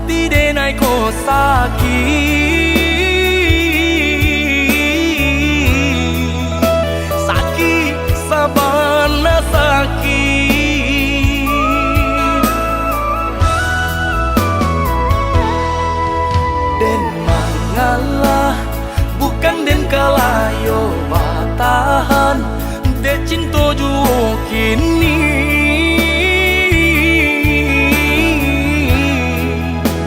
pasti denai ko sakit sabana sakit den mangalah bukan den kalayo batahan de cinta juo kini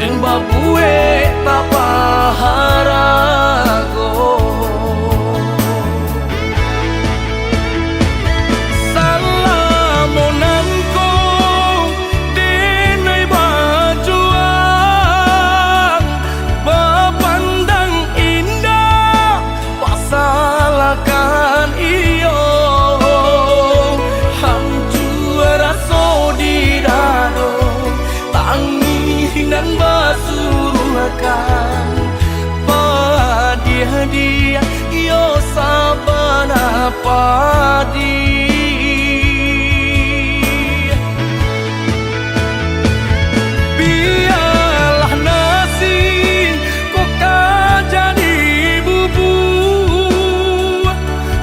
den babue tapaharago salamonanko denai bajuang bapandang indah pasalakan iyo dan basuruhkan padia yo sabana padi biarlah nasi kok jadi bubu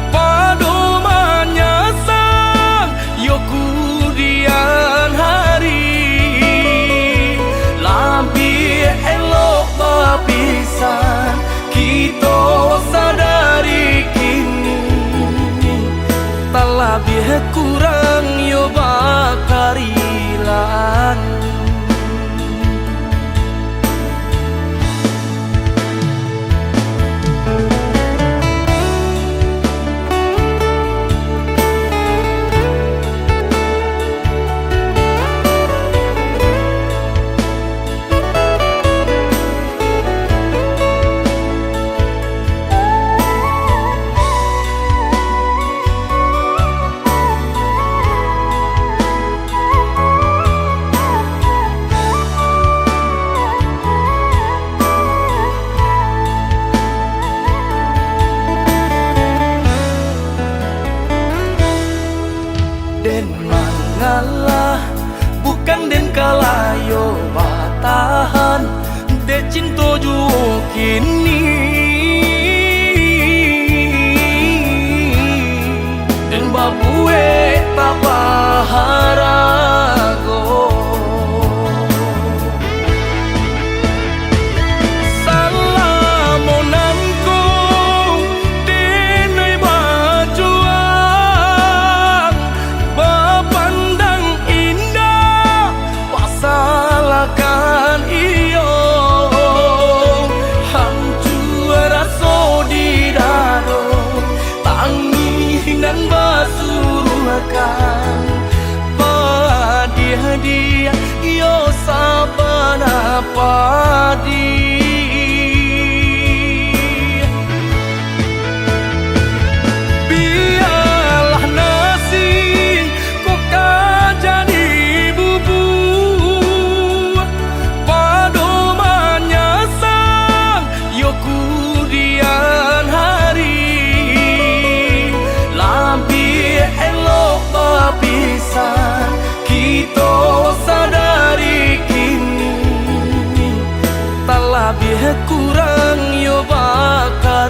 padomanya sang yo kudian hari elok bapisan kita sadari kini tak lebih kurang yo bakarilan den mangalah bukan den kalayo batahan de cinta juo kini den babue tapaharago salamonanko denai bajuang bapandang indah pasalakan iyo hancur rasa di dado tangis dan basuruhkan padia yo sabana padi biarlah nasi kok jadi bubu padomanya sang yo kudian hari lebih elok bapisan kita sadari kini tak lebih kurang yo bakarilan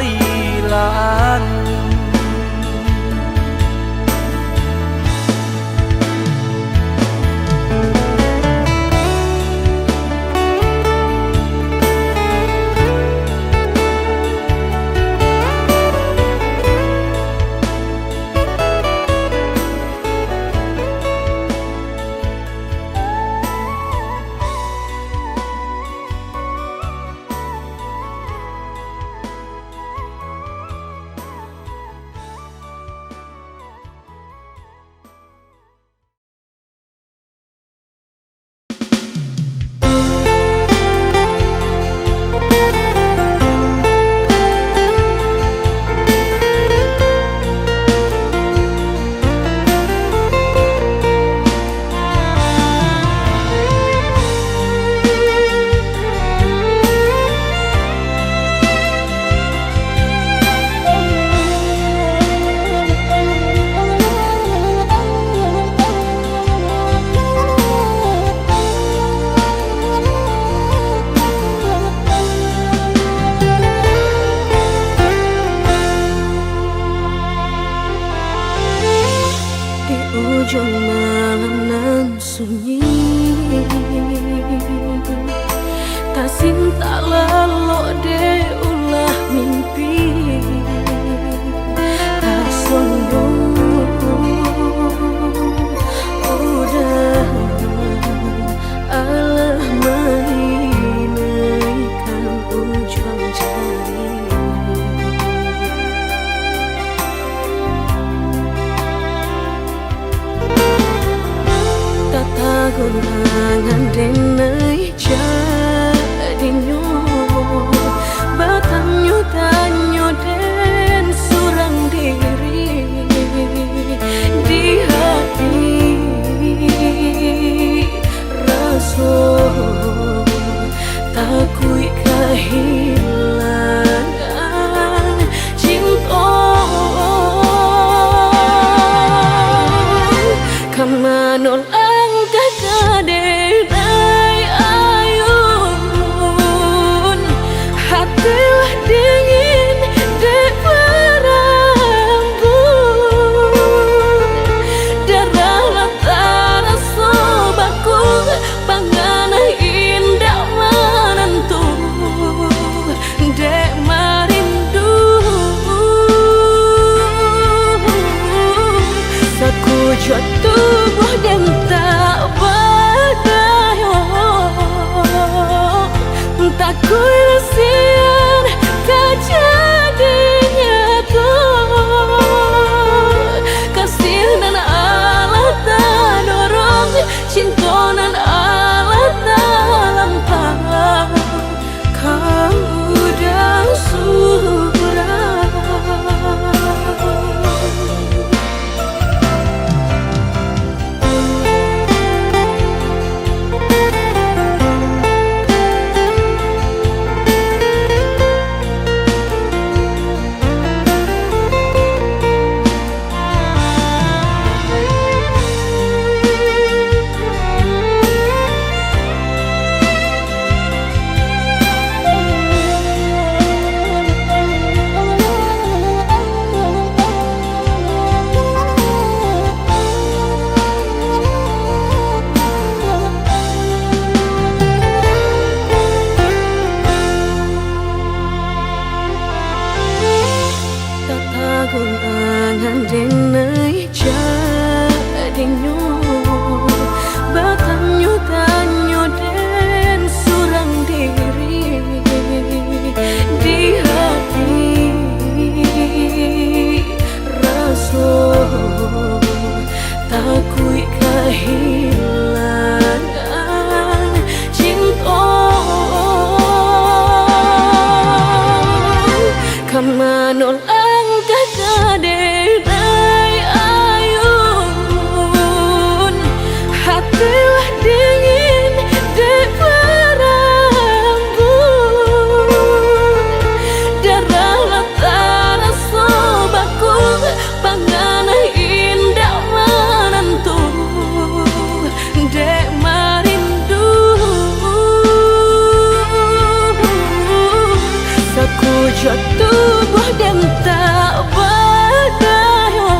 jatuh buah dan tak berdaya.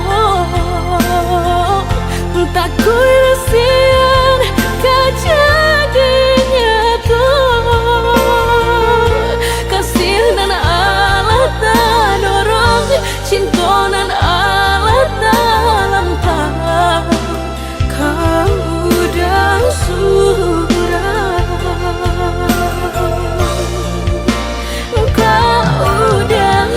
Tak kurasian kejadiannya tuh kasih dan Allah tak dorong, cinta dan Allah tak lampau. Kau udah surah, kau udah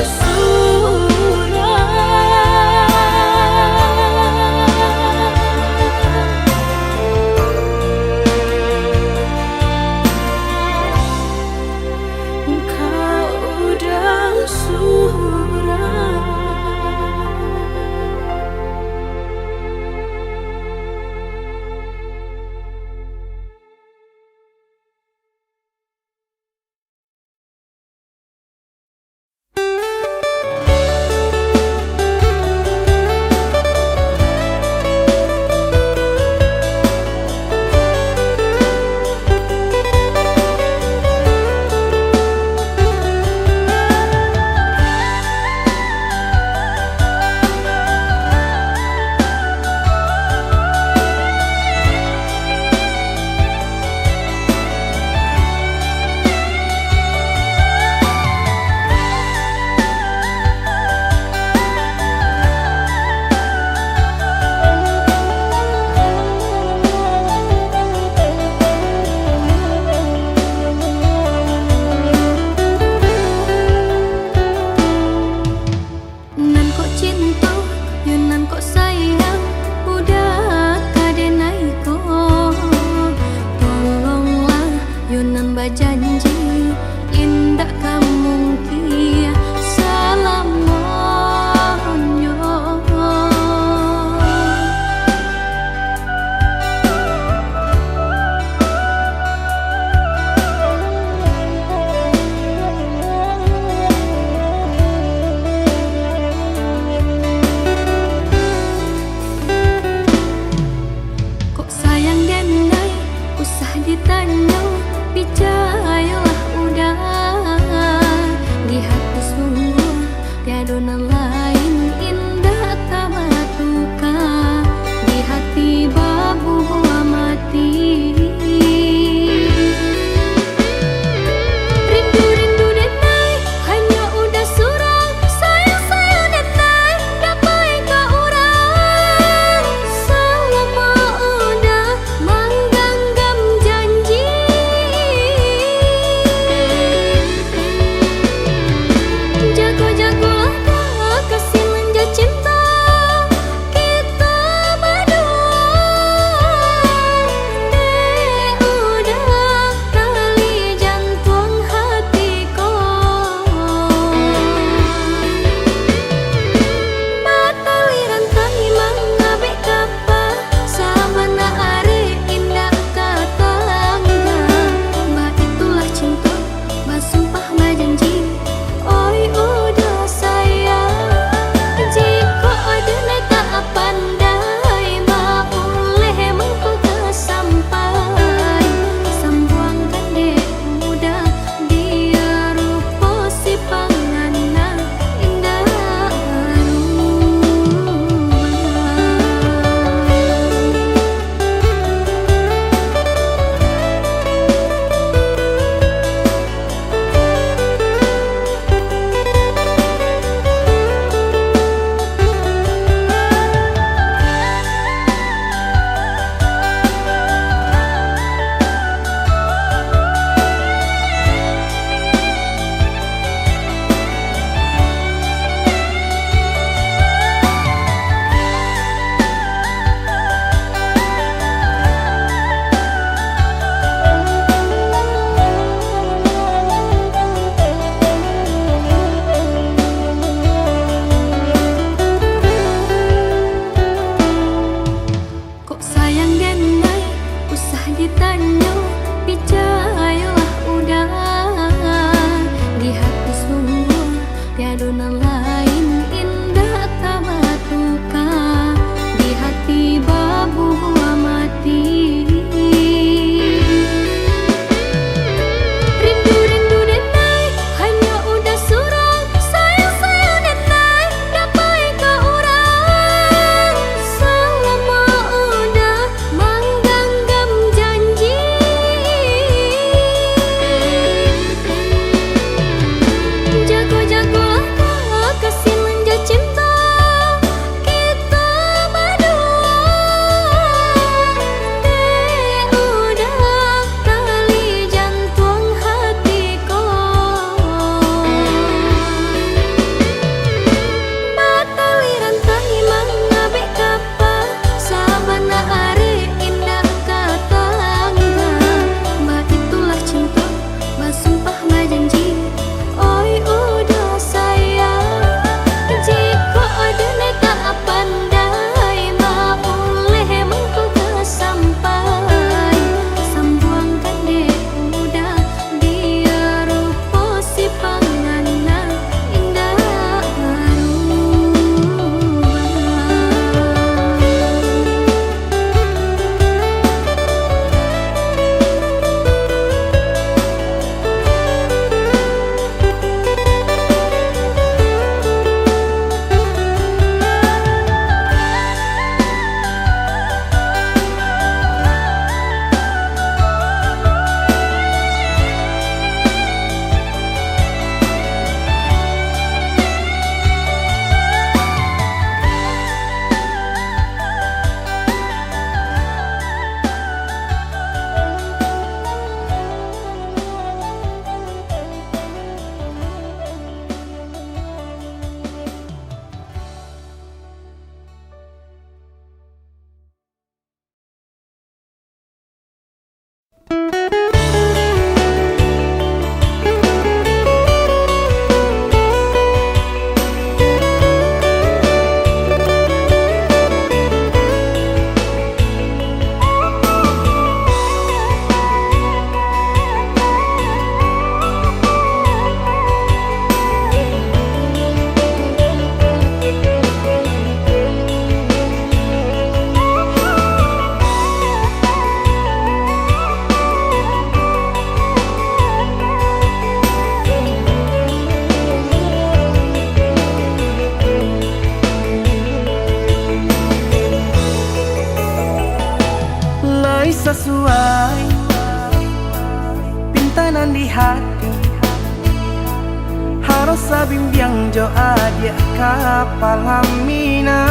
Kalau sabimbiang jo adia kapal hamina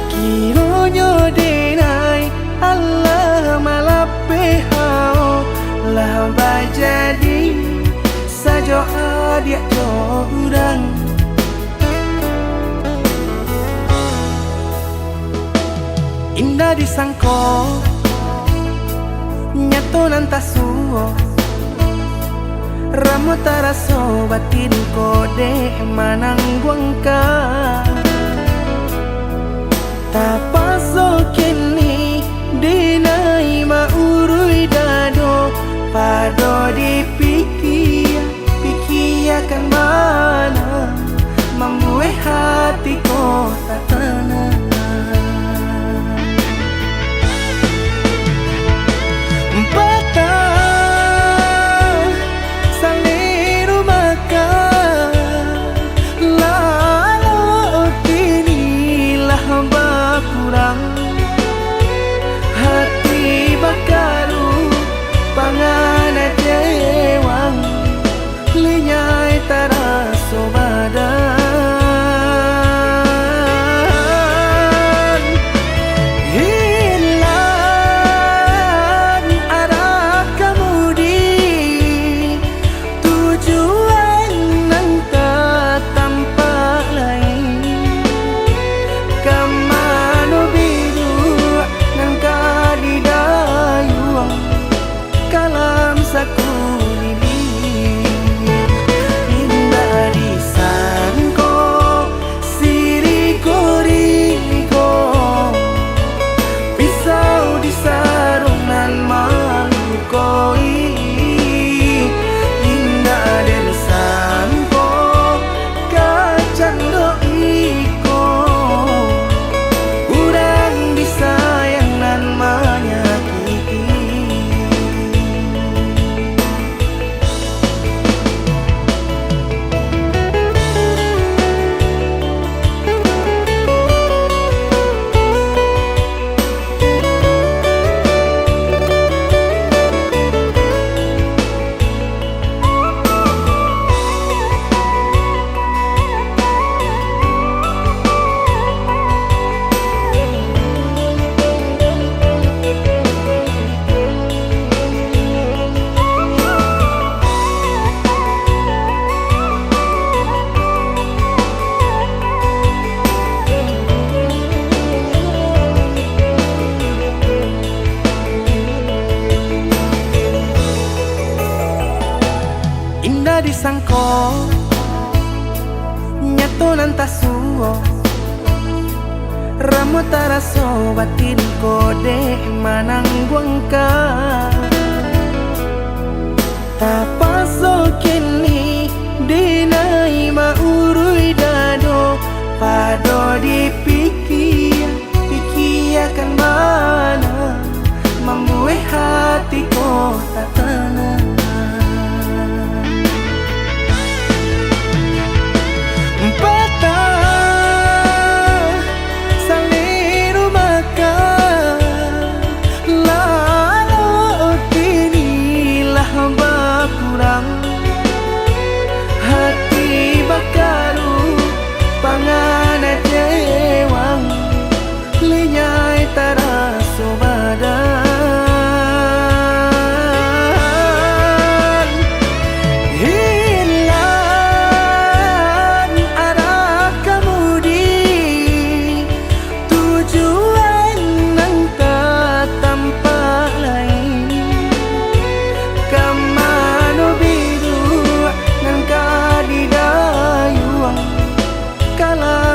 Kironyo denai Allah malape hao lah bajadi sajo adia jo urang Indah disangko nyato nantasuo Ramo taraso batin kode manang guangka Tapaso kini dinai maurui dado Pado dipikia kan mana Membuat hatiku tak tenang Hati bakaru pangana jewang Linyai taraso badan Hilang arah kemudi Tujuan nang tak tampak lain Kamano biru nang kadidayuang Kalam saku lilir Indah disangko siriko-riko Pisau di sarungan malukoi Indah disangko kacang doiko Urang disayang nan menyakiti Indah disangko nyato nantasuo Ramo taraso batin kode manang guangka Tapaso kini dinai maurui dado Pado dipikia kan mana Membuat hatiku tak tenang Hati bakaru pangana jewang Linyai taraso badan Hilang arah kemudi Tujuan nang tak tampak lain Kamano biru nang kadidayuang Kala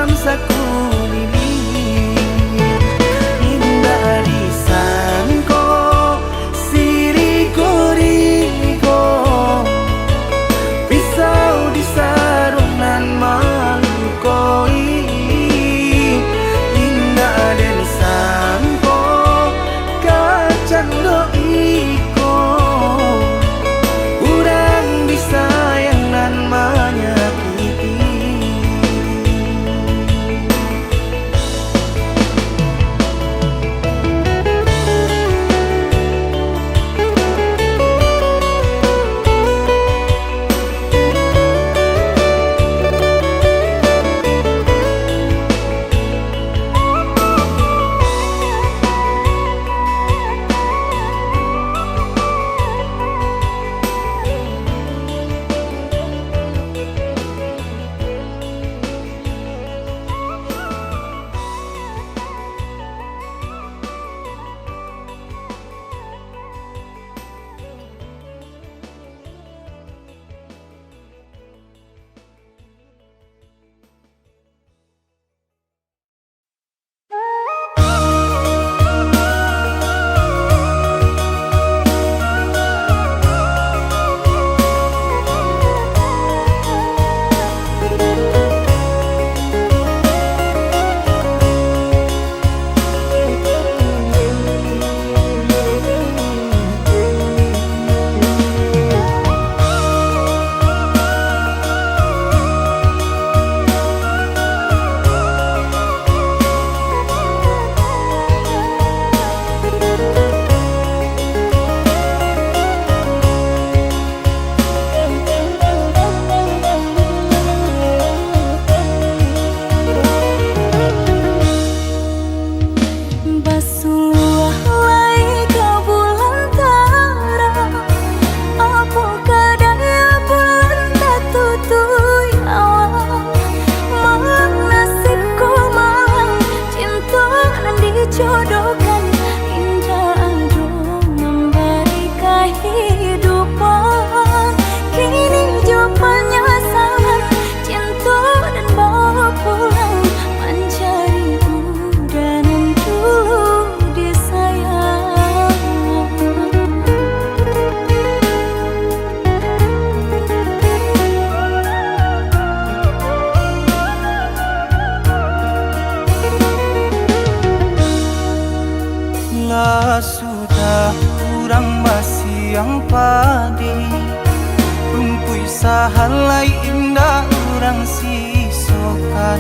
sahalai indah orang sisokan.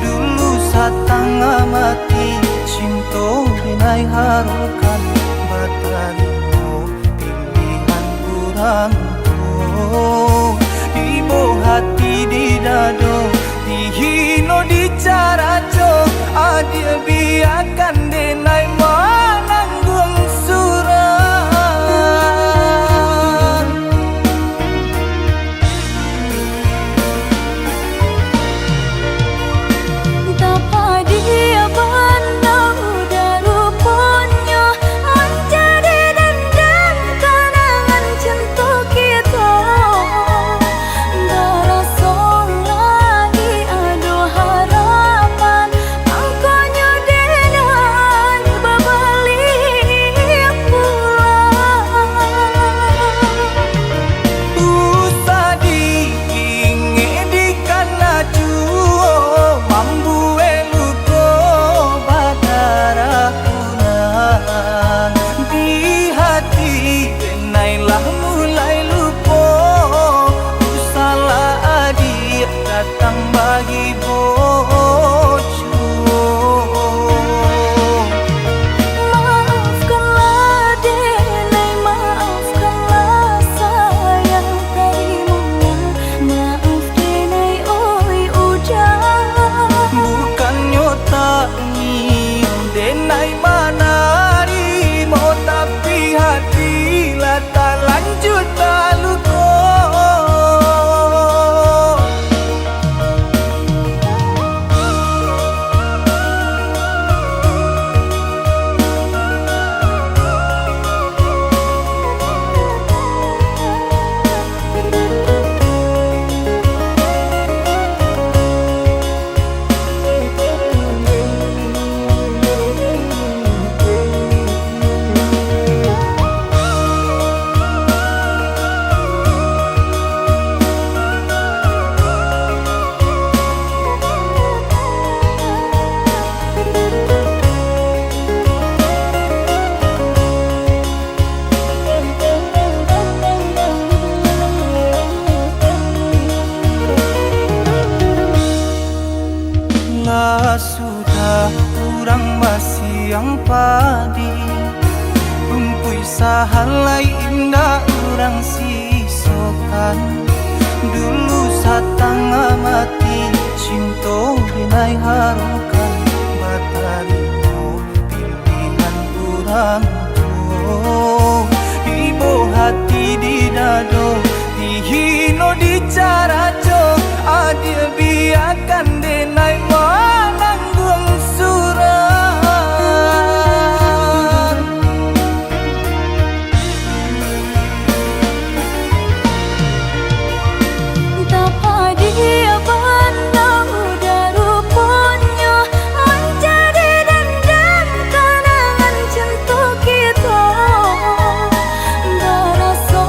Dulu satanga mati cinta binai harukan. Batarimo pilihan kurang tuh. Ibu hati di dado, dihino di caraco. Adil biarkan denai mananggung surat. Tapa dia pandang daruponya menjadi dendam kenangan cinta kita. Darasa lagi adu harapan angkonya denai babalik pulang. Usah diinge di kana juo mambu eluko badara kurang. Di hati denailah mulai lupo. Usalah adik datang bagi bojo. Maafkanlah denai, maafkanlah sayang tadimunya. Maaf denai oi ujang. Bukannya tak nyium denai mana rimo, tapi hati lah tak lanjut tak luko. Lah sudah kurang masih yang padi. Rumpui sahalai indah orang sisokan. Dulu satanga mati cinta binai harukan. Batarimo pilihan kurang tuh. Ibu hati di dado, dihino di caraco. Adil biarkan denai mananggung surat. Tapa dia pandang daruponya menjadi dendam kenangan cinta kita. Darasa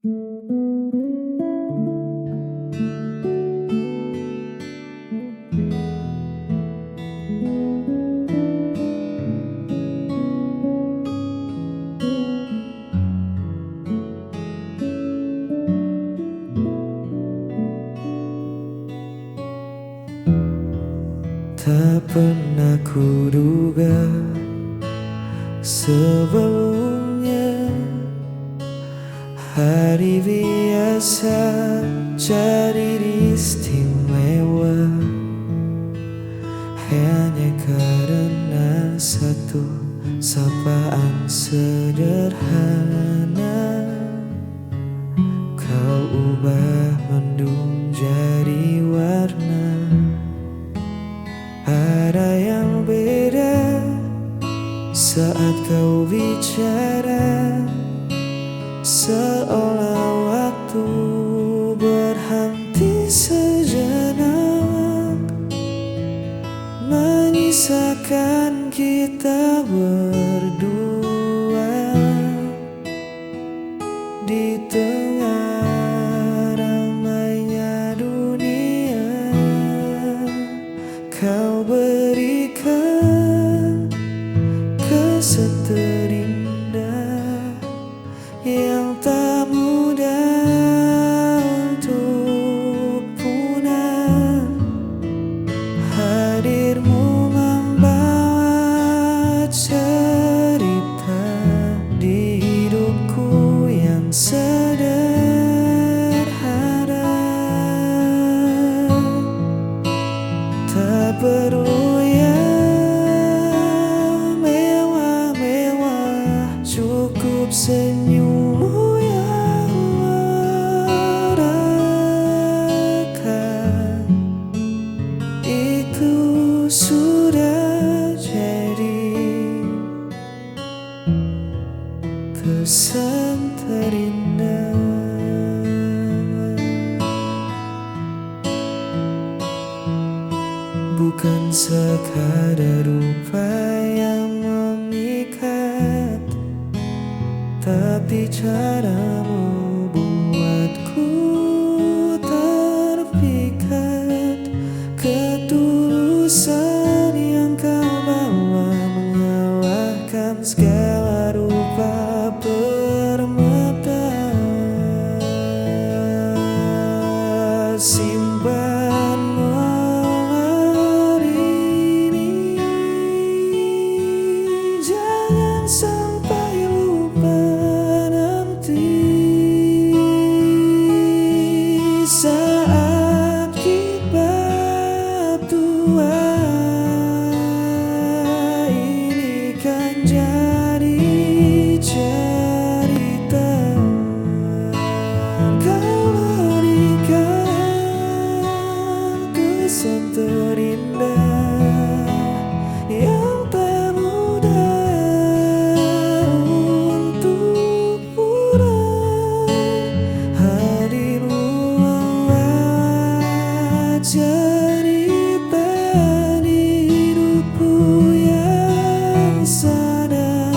Tak pernah kuduga sebelumnya hari biasa jadi istimewa hanya karena satu sapaan sederhana. Kau ubah mendung jadi warna. Ada yang beda saat kau bicara, seolah waktu berhenti sejenak, menyisakan kita berdua di tengah ramainya dunia. Kau berikan kesan terindah yang tak mudah untuk punah. Hadirmu membawa cerita di hidupku yang sederhana. Tak perlu yang mewah-mewah, cukup senyummu yang merekah. Itu sudah jadi kesan terindah. Bukan sekadar rupa yang memikat, tapi caramu buatku terpikat. Ketulusan yang kau bawa mengalahkan segala rupa permata. Simpan hari ini, jangan sampai lupa nanti. Saat kita tua, ini kan jadi cerita. Kau berikan kesan terindah yang tak mudah untuk punah. Hadirmu membawa cerita di hidupku yang sederhana.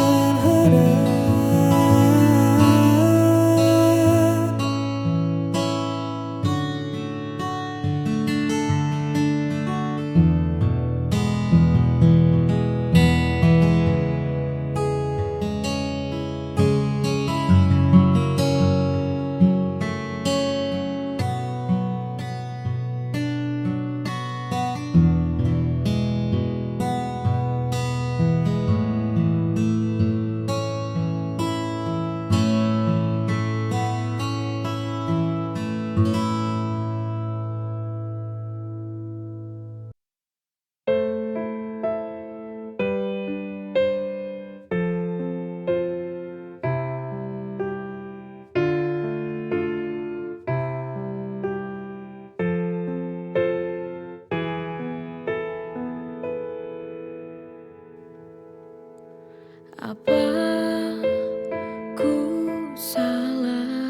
Apa ku salah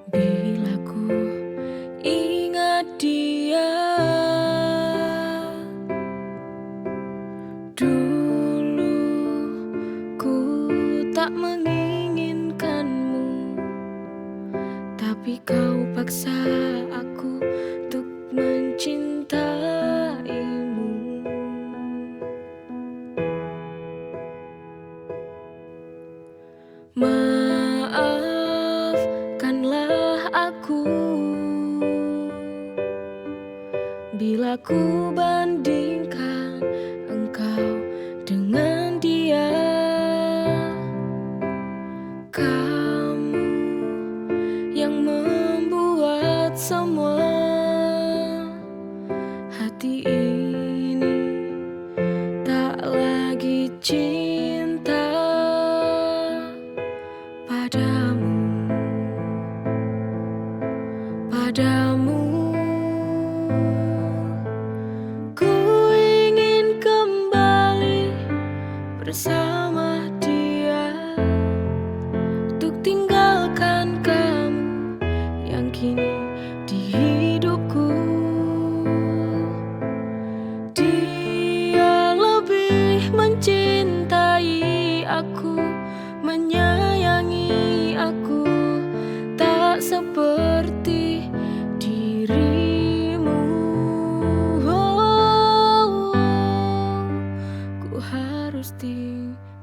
bila ku ingat dia? Dulu ku tak mengira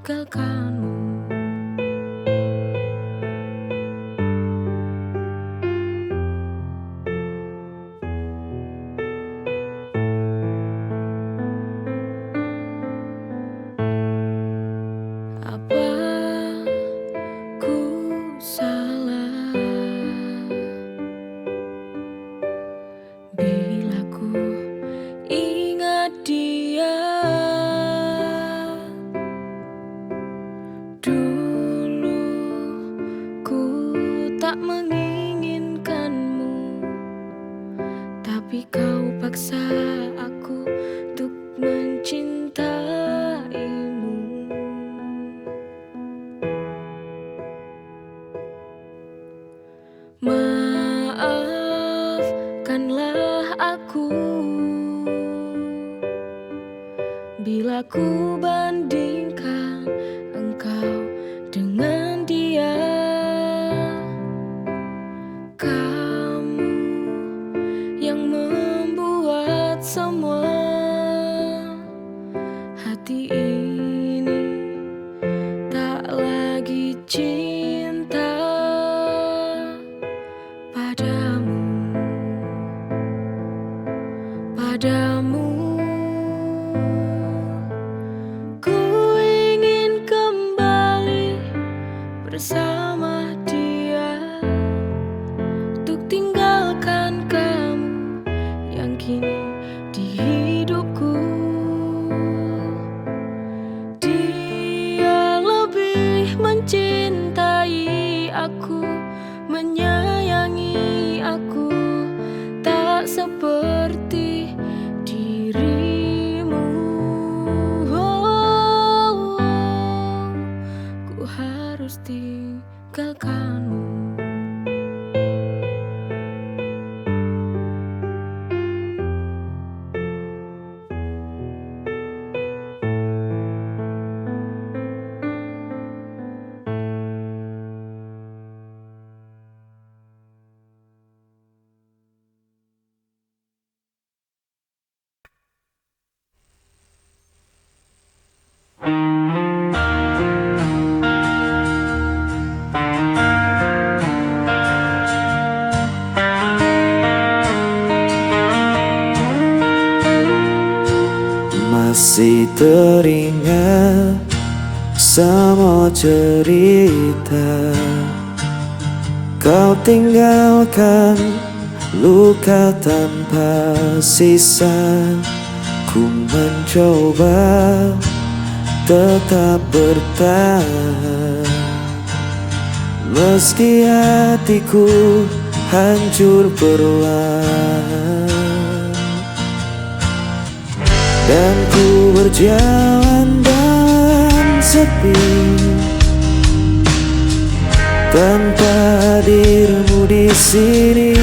tinggalkanmu. Apa ku salah bila ku ingat dia? Dulu ku tak menginginkanmu, tapi kau paksa aku untuk mencintaimu. Maafkanlah aku bila ku bandingkan engkau dengan dia. Kamu yang membuat semua hati ini tak lagi cinta padamu. Ku ingin kembali bersama dia, untuk tinggalkan kamu yang kini di hidupku. Dia lebih mencintai aku, menyayangi aku, tak seperti dirimu. Ku harus tinggalkanmu. Masih teringat semua cerita, kau tinggalkan luka tanpa sisa. Ku mencoba tetap bertahan, meski hatiku hancur perlahan. Dan ku berjalan dalam sepi, tanpa hadirmu di sini.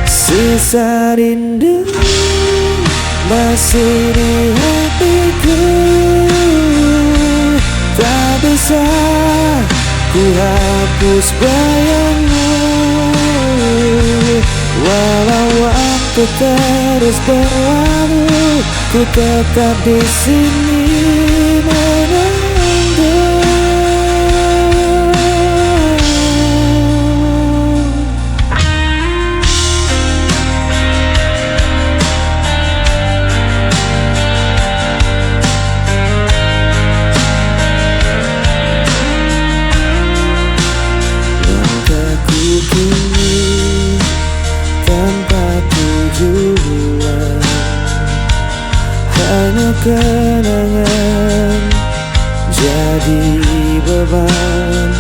Sisa rindu masih di hatiku, tak bisa ku hapus bayangmu. Walau waktu terus berlalu, ku tetap di sini menunggu. Langkahku kini tanpa tujuan, hanya kenangan jadi beban.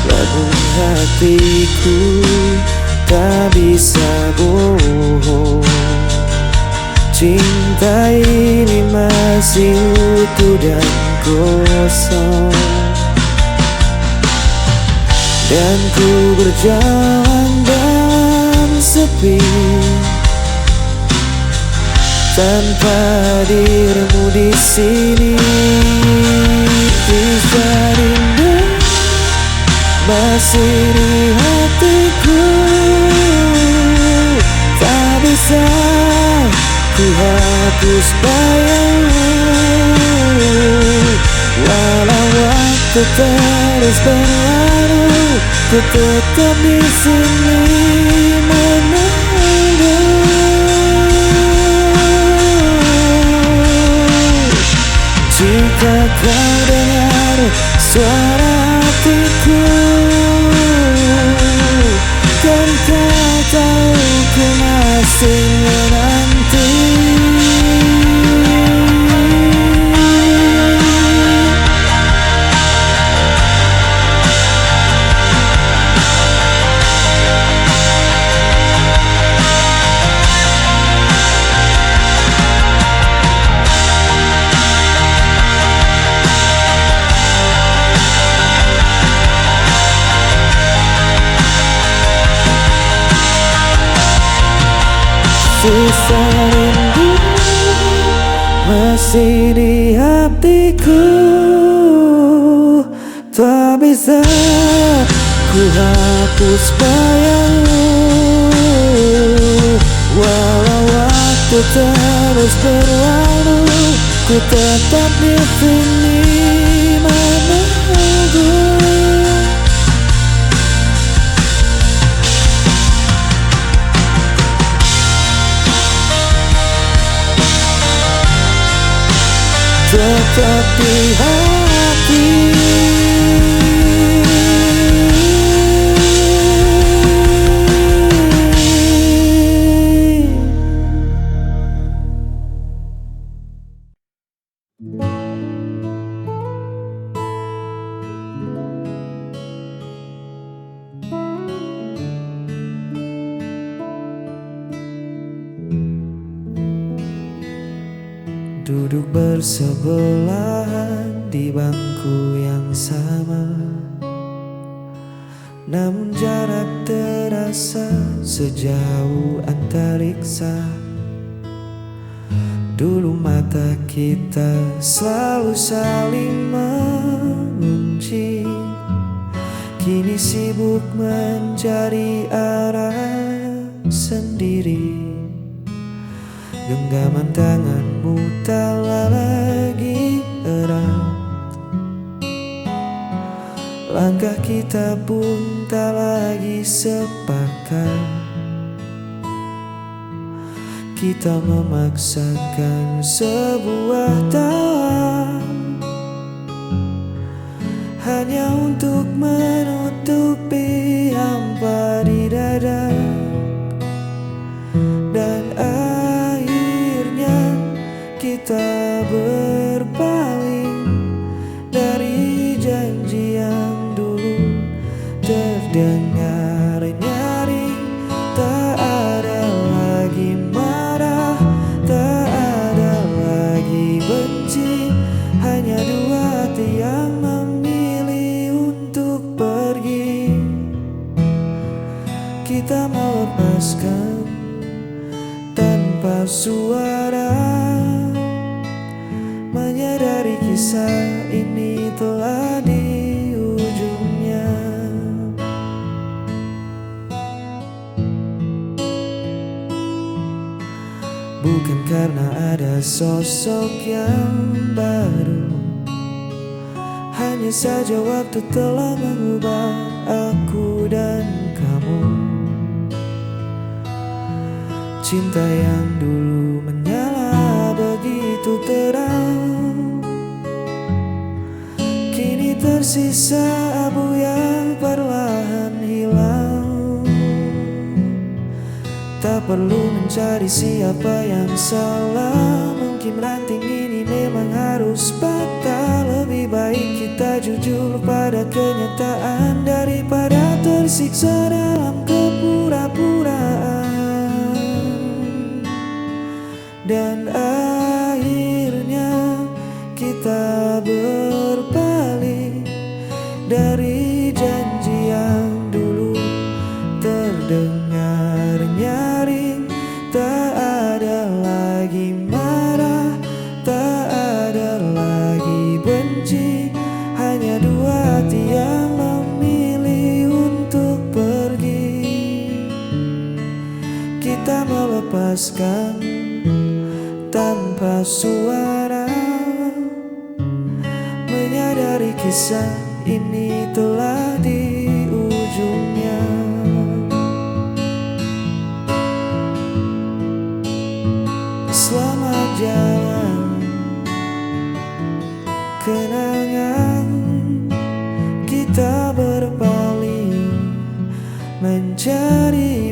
Namun hatiku tak bisa bohong, cinta ini masih utuh dan kosong. Dan ku berjalan dalam sepi, tanpa hadirmu di sini. Sisa rindu masih di hatiku, tak bisa Ku hapus bayangmu, walau waktu terus berlalu, ku tetap di sini menunggu. Jika kau dengar suara hatiku, kan kau tahu ku masih menanti. Sisa rindu masih di hatiku, tak bisa ku hapus bayangmu, walau waktu terus berlalu, ku tetap di sini menunggu. Tetap di hati. Duduk bersebelahan di bangku yang sama, namun jarak terasa sejauh antariksa. Dulu mata kita selalu saling mengunci, kini sibuk mencari arah sendiri. Genggaman tanganmu tak lagi erat, langkah kita pun tak lagi sepakat. Kita memaksakan sebuah tawa hanya untuk menutupi hampa di dada. Dan kita berpaling dari janji yang dulu terdengar nyaring. Tak ada lagi marah, tak ada lagi benci, hanya dua hati yang memilih untuk pergi. Kita melepaskan tanpa suara, menyadari kisah ini telah di ujungnya. Bukan karena ada sosok yang baru, hanya saja waktu telah mengubah aku dan kamu. Cinta yang dulu menyala begitu terang, kini tersisa abu yang perlahan hilang. Tak perlu mencari siapa yang salah, mungkin ranting ini memang harus patah. Lebih baik kita jujur pada kenyataan daripada tersiksa dalam kepura-puraan. Dan akhirnya kita berpaling dari janji yang dulu terdengar nyaring. Tak ada lagi marah, tak ada lagi benci, hanya dua hati yang memilih untuk pergi. Kita melepaskan tanpa suara, menyadari kisah ini telah di ujungnya. Selamat jalan, kenangan kita berpaling menjadi